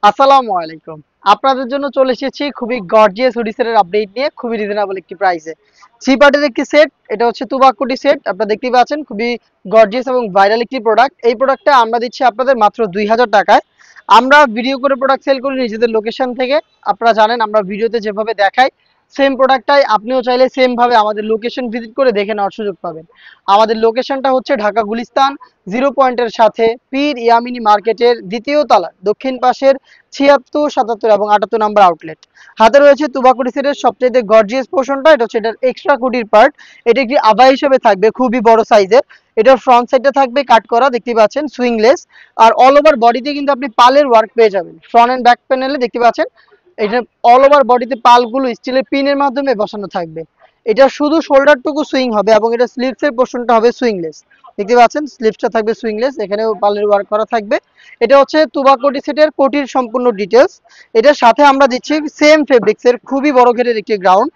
আসসালামু আলাইকুম। আপনাদের জন্য চলে এসেছি খুবই গর্জিয়াস হুডিসের আপডেট নিয়ে, খুবই রিজনেবল একটি প্রাইসে। থ্রি পার্টের একটি সেট, এটা হচ্ছে তুবাকুটি সেট। আপনারা দেখতেই পাচ্ছেন খুবই গর্জিয়াস এবং ভাইরাল একটি প্রোডাক্ট। এই প্রোডাক্টটা আমরা দিচ্ছি আপনাদের মাত্র 2000 টাকায়। আমরা ভিডিও করে প্রোডাক্ট সেল করি নিজেদের লোকেশন থেকে। আপনারা জানেন আমরা ভিডিওতে যেভাবে দেখাই সেম প্রোডাক্টটাই আপনিও চাইলে সেম ভাবে আমাদের লোকেশন ভিজিট করে দেখে নেওয়ার সুযোগ পাবেন। আমাদের লোকেশনটা হচ্ছে ঢাকা গুলিস্তান জিরো পয়েন্টের সাথে পীর ইয়ামিনী মার্কেটের দ্বিতীয় তলা দক্ষিণ পাশের 76, 77 এবং 78 নম্বর আউটলেট। হাতে রয়েছে তুবাকুটি সেটের সবচেয়ে গর্জিয়াস পোর্শনটা, এটা হচ্ছে এটার এক্সট্রা কুটির পার্ট। এটা একটি আবাই হিসেবে থাকবে, খুবই বড় সাইজের। এটার ফ্রন্ট সাইডটা থাকবে কাট করা, দেখতে পাচ্ছেন সুইংলেস। আর অল ওভার বডিতে কিন্তু আপনি পালের ওয়ার্ক পেয়ে যাবেন। ফ্রন্ট এন্ড ব্যাক প্যানেলে দেখতে পাচ্ছেন এটা অল ওভার বডিতে পালগুলো স্টিলের পিনের মাধ্যমে বসানো থাকবে। এটা শুধু শোল্ডারটুকু সুইং হবে এবং এটা স্লিভসের পোর্শনটা হবে সুইংলেস। দেখতে পাচ্ছেন স্লিভসটা থাকবে সুইংলেস, এখানেও পালের ওয়ার্ক করা থাকবে। এটা হচ্ছে তুবাকুটি সেটের কোটির সম্পূর্ণ ডিটেলস। এটার সাথে আমরা দিচ্ছি সেম ফেব্রিক্সের খুবই বড় ঘেরের একটি গ্রাউন্ড।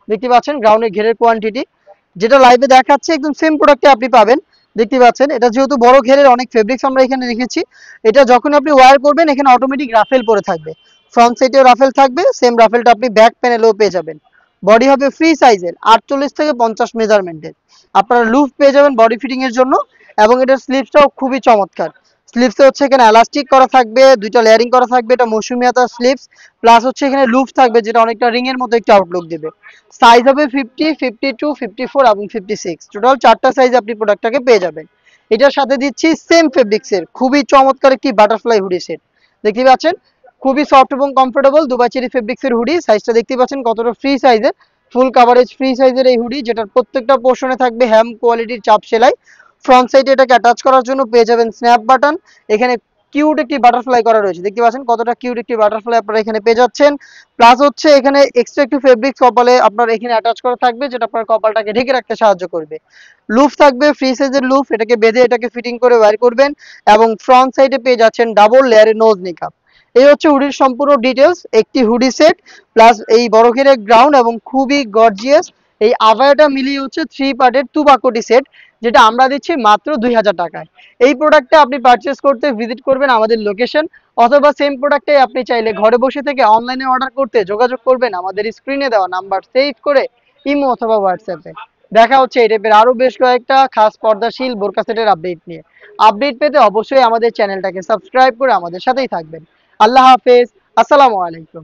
দেখতে পাচ্ছেন গ্রাউন্ডের ঘেরের কোয়ান্টিটি যেটা লাইভে দেখাচ্ছে একদম সেম প্রোডাক্টে আপনি পাবেন। দেখতে পাচ্ছেন এটা যেহেতু বড় ঘেরের অনেক ফেব্রিক্স আমরা এখানে রেখেছি। এটা যখন আপনি ওয়্যার করবেন এখানে অটোমেটিক রাফেল পরে থাকবে। ফ্রন্ট সাইডেও রাফেল থাকবে, সেম রাফেলটা আপনি ব্যাক প্যানেলেও পেয়ে যাবেন। বডি হবে ফ্রি সাইজের 48 থেকে 50 মেজারমেন্টের। আপনারা লুফ পেয়ে যাবেন বডি ফিটিং এর জন্য। এবং এটার স্লিভসটাও খুবই চমৎকার। স্লিভসে হচ্ছে এখানে এলাস্টিক করা থাকবে, দুইটা লেয়ারিং করা থাকবে, এটা মৌসুমী হাতার স্লিভস। প্লাস হচ্ছে এখানে লুফ থাকবে যেটা অনেকটা রিং এর মতো একটা আউটলুক দেবে। সাইজ হবে 50, 52, 54 এবং 56। টোটাল 4টা সাইজ আপনি প্রোডাক্টটাকে পেয়ে যাবেন। এটার সাথে দিচ্ছি সেম ফেব্রিক্সের খুবই চমৎকার একটি বাটারফ্লাই হুডি সেট। দেখতে পাচ্ছেন খুবই সফট এবং কমফোর্টেবল দুবাই চেরি ফেব্রিক্সের হুডি। সাইজটা দেখতে পাচ্ছেন কতটা ফ্রি সাইজের, ফুল কাভারেজ ফ্রি সাইজের এই হুডি, যেটার প্রত্যেকটা পোর্শনে থাকবে হ্যাম কোয়ালিটির চাপ সেলাই। ফ্রন্ট সাইডে এটাকে অ্যাটাচ করার জন্য পেয়ে যাবেন স্ন্যাপ বাটন। এখানে কিউট একটি বাটারফ্লাই করা রয়েছে, দেখতে পাচ্ছেন কতটা কিউট একটি বাটারফ্লাই আপনারা এখানে পেয়ে যাচ্ছেন। প্লাস হচ্ছে এখানে এক্সট্রা একটু ফেব্রিক কপালে আপনার এখানে অ্যাটাচ করা থাকবে, যেটা আপনার কপালটাকে ঢেকে রাখতে সাহায্য করবে। লুফ থাকবে ফ্রি সাইজের লুফ, এটাকে বেঁধে এটাকে ফিটিং করে ওয়্যার করবেন। এবং ফ্রন্ট সাইডে পেয়ে যাচ্ছেন ডাবল লেয়ারের নোজ নিকাপ। এই হচ্ছে হুডির সম্পূর্ণ ডিটেলস, একটি হুডি সেট প্লাস এই বড় ঘেরের গ্রাউন্ড এবং খুবই গর্জিয়াস এই আভায়াটা মিলিয়ে হচ্ছে থ্রি পার্টের তুবাকুটি সেট, যেটা আমরা দিচ্ছি মাত্র 2000 টাকায়। এই প্রোডাক্টটা আপনি পারচেস করতে ভিজিট করবেন আমাদের লোকেশন, অথবা সেম প্রোডাক্টটাই আপনি চাইলে ঘরে বসে থেকে অনলাইনে অর্ডার করতে যোগাযোগ করবেন আমাদের স্ক্রিনে দেওয়া নাম্বার সেভ করে ইমো অথবা হোয়াটসঅ্যাপে। দেখা হচ্ছে এই টাইপের আরো বেশ কয়েকটা খাস পর্দাশীল বোরকা সেটের আপডেট নিয়ে। আপডেট পেতে অবশ্যই আমাদের চ্যানেলটাকে সাবস্ক্রাইব করে আমাদের সাথেই থাকবেন। আল্লাহ হাফেজ, আসসালামু আলাইকুম।